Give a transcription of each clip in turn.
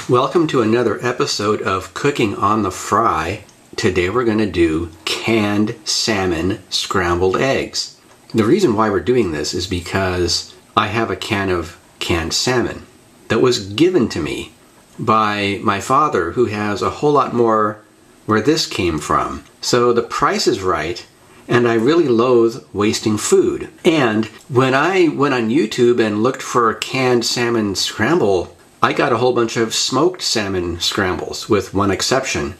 Welcome to another episode of Cooking on the Fry. Today we're going to do canned salmon scrambled eggs. The reason why we're doing this is because I have a can of canned salmon that was given to me by my father, who has a whole lot more where this came from. So the price is right, and I really loathe wasting food. And when I went on YouTube and looked for canned salmon scramble, I got a whole bunch of smoked salmon scrambles, with one exception,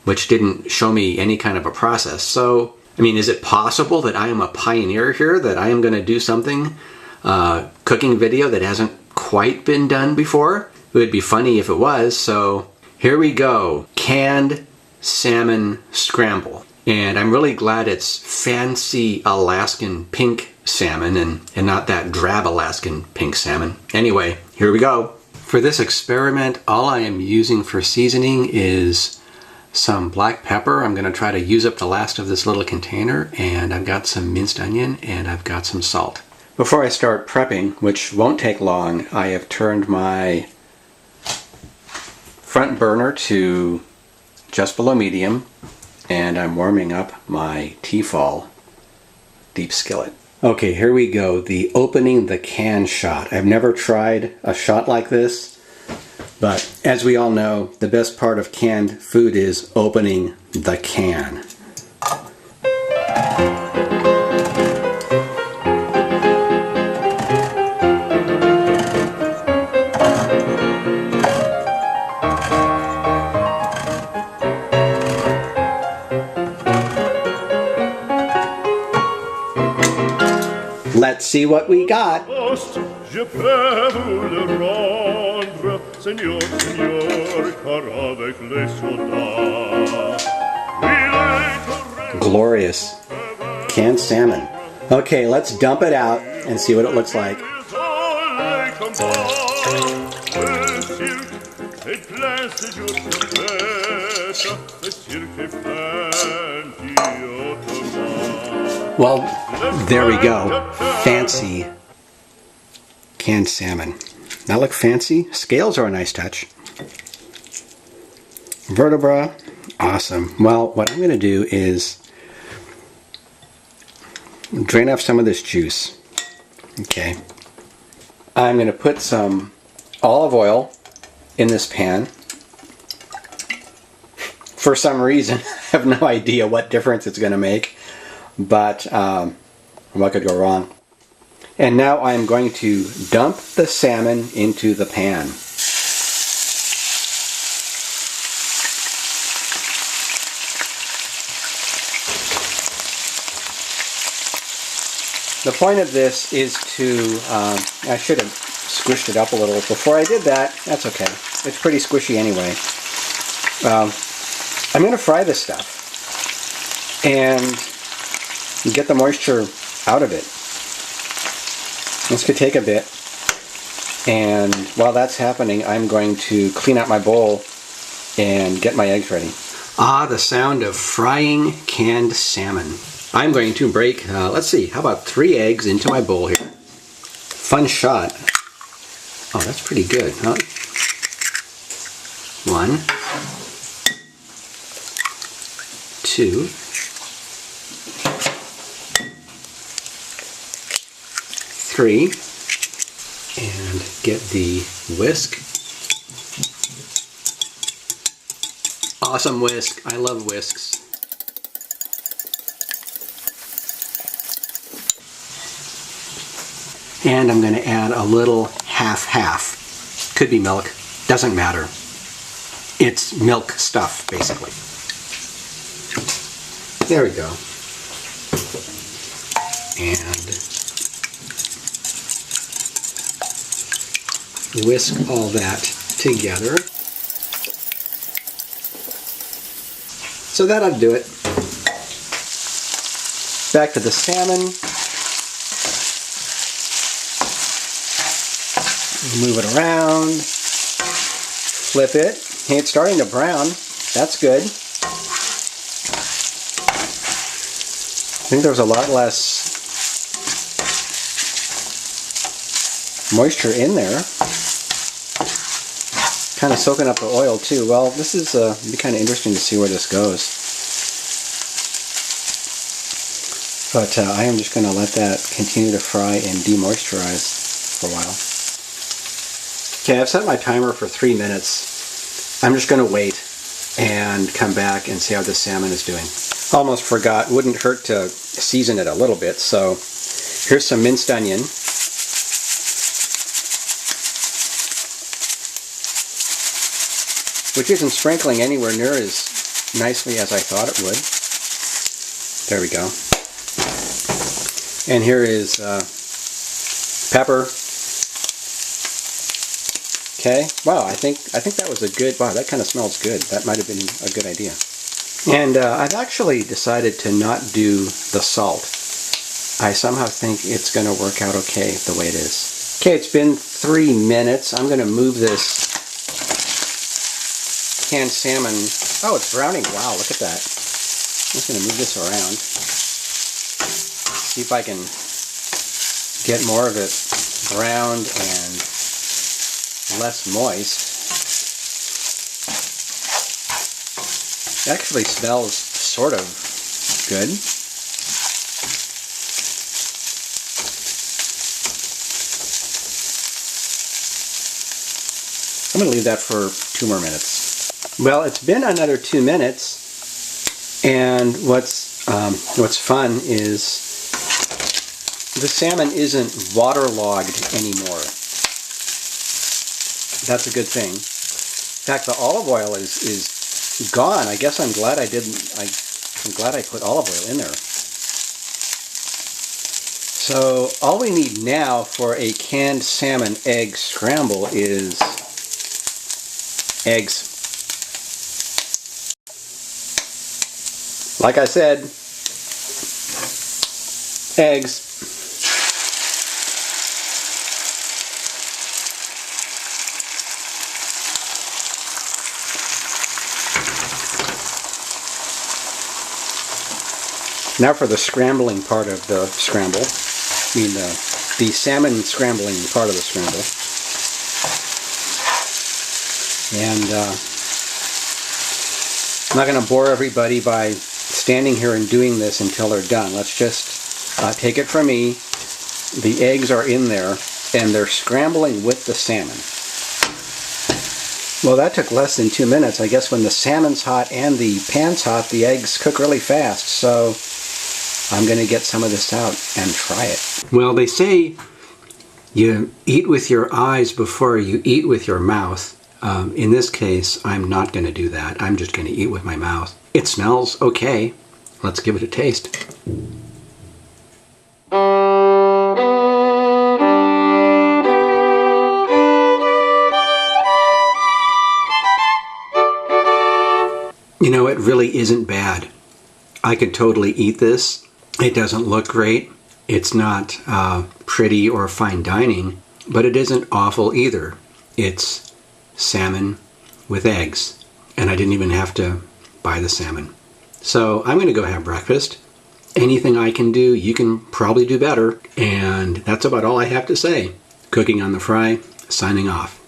which didn't show me any kind of a process. So, I mean, is it possible that I am a pioneer here, that I am going to do something, cooking video that hasn't quite been done before? It would be funny if it was. So here we go, canned salmon scramble. And I'm really glad it's fancy Alaskan pink salmon and not that drab Alaskan pink salmon. Anyway, here we go. For this experiment, all I am using for seasoning is some black pepper. I'm going to try to use up the last of this little container, and I've got some minced onion and I've got some salt. Before I start prepping, which won't take long, I have turned my front burner to just below medium, and I'm warming up my Tefal deep skillet. Okay, here we go, the opening the can shot. I've never tried a shot like this, but as we all know, the best part of canned food is opening the can. Let's see what we got. Glorious canned salmon. Okay, let's dump it out and see what it looks like. Well, there we go. Fancy canned salmon. That look fancy. Scales are a nice touch. Vertebra, awesome. Well, what I'm going to do is drain off some of this juice. Okay. I'm going to put some olive oil in this pan. For some reason, I have no idea what difference it's going to make, but what could go wrong? And now I'm going to dump the salmon into the pan. The point of this is to, I should have squished it up a little. Before I did that, that's okay. It's pretty squishy anyway. I'm going to fry this stuff and get the moisture out of it. This could take a bit, and while that's happening, I'm going to clean out my bowl and get my eggs ready. Ah, the sound of frying canned salmon. I'm going to break, let's see, how about 3 eggs into my bowl here. Fun shot. Oh, that's pretty good, huh? 1, 2, 3, and get the whisk. Awesome whisk. I love whisks. And I'm going to add a little half-half. Could be milk. Doesn't matter. It's milk stuff, basically. There we go. And whisk all that together. So that'll do it. Back to the salmon. Move it around. Flip it. Hey, it's starting to brown. That's good. I think there's a lot less moisture in there. kind of soaking up the oil too. Well, this is it'd be kind of interesting to see where this goes. But I am just going to let that continue to fry and demoisturize for a while. Okay, I've set my timer for 3 minutes. I'm just going to wait and come back and see how the salmon is doing. Almost forgot, wouldn't hurt to season it a little bit. So here's some minced onion. Which isn't sprinkling anywhere near as nicely as I thought it would. There we go. And here is pepper. Okay. Wow, I think that was a good. Wow, that kind of smells good. That might have been a good idea. And I've actually decided to not do the salt. I somehow think it's going to work out okay the way it is. Okay, it's been 3 minutes. I'm going to move this canned salmon. Oh, it's browning. Wow, look at that. I'm just going to move this around. See if I can get more of it browned and less moist. It actually smells sort of good. I'm going to leave that for 2 more minutes. Well, it's been another 2 minutes, and what's fun is the salmon isn't waterlogged anymore. That's a good thing. In fact, the olive oil is gone. I guess I'm glad I didn't. I'm glad I put olive oil in there. So all we need now for a canned salmon egg scramble is eggs. Like I said, eggs. Now for the scrambling part of the scramble. I mean the salmon scrambling part of the scramble. And I'm not going to bore everybody by standing here and doing this until they're done. Let's just take it from me. The eggs are in there and they're scrambling with the salmon. Well, that took less than 2 minutes. I guess when the salmon's hot and the pan's hot, the eggs cook really fast. So I'm going to get some of this out and try it. Well, they say you eat with your eyes before you eat with your mouth. In this case, I'm not going to do that. I'm just going to eat with my mouth. It smells okay. Let's give it a taste. You know, it really isn't bad. I could totally eat this. It doesn't look great. It's not pretty or fine dining, but it isn't awful either. It's salmon with eggs, and I didn't even have to buy the salmon. So I'm going to go have breakfast. Anything I can do, you can probably do better, and that's about all I have to say. Cooking on the Fry, signing off.